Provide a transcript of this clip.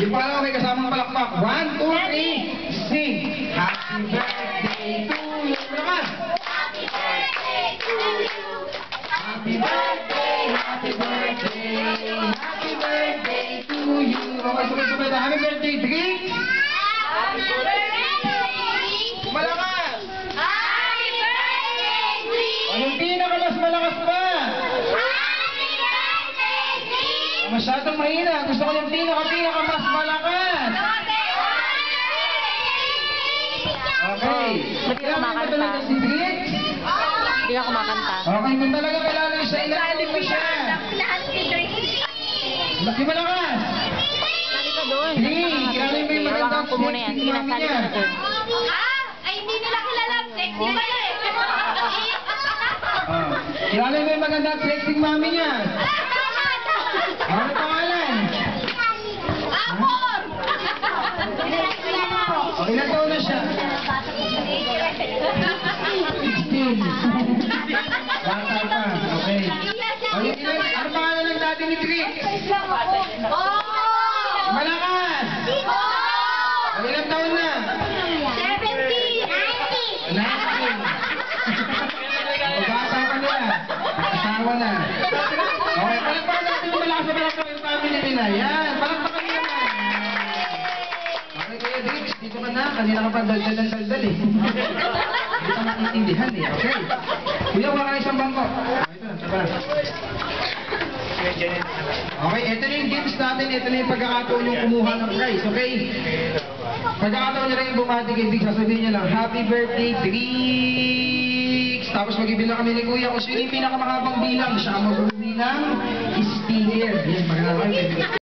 Yung pangalawa may kasamang palakpak. 1, 2, 3, sing! Happy birthday to you! Malakas! Happy birthday to you. Happy birthday, happy birthday, happy birthday to you! Okay, sabay-sabay na. Happy birthday, drink! Happy birthday. Malakas! Happy birthday, Green. O, yung pinakamas malakas pa! Happy birthday, Green. Masyadong mahina. Gusto ko yung pinakamas malakas! Okay. Ba't ka kumakanta? Talaga si Drix? Hindi ka kumakanta. Okay, kung talaga kailangan nyo siya, ilalim mo siya. Laki malakas! Sali ka doon. Drix, kilala mo yung magandang Hawakan ko muna yan. Sige na, sali ka na doon. Ay, hindi nila kilala. Sexy ba yun? Kilala mo yung magandang flexing mami niya. Ano pangalan? Amor! O, ilan taon na siya? 16. Bata pa. Okay. O, ano pangalan ng dati ni Drix? Malakas! O, ilan taon na? 19. O, bata pa nila. Asawa na. Okay, palagpakan natin yung malakas na palagpakan yung family nila. Yan, palagpakan nila naman. Okay, Kuya Drix, dito ka na. Kanina ka pa daldal ng daldal eh. Hindi ka makiintindihan eh. Okay. Kuya, wala ka isang bangko. Ito na, taba na. Okay, ito na yung games natin. Ito na yung pagkakataon yung kumuha ng prize. Okay? Pagkakataon nyo lang yung bumati kay Drix, sasabihin nyo lang, Happy birthday, Drix! Tapos mag-ibilang kami ni Kuya kung sino yung pinakamahabang bilang. Siya ang mag-uwi ng sticker. Yan, magandang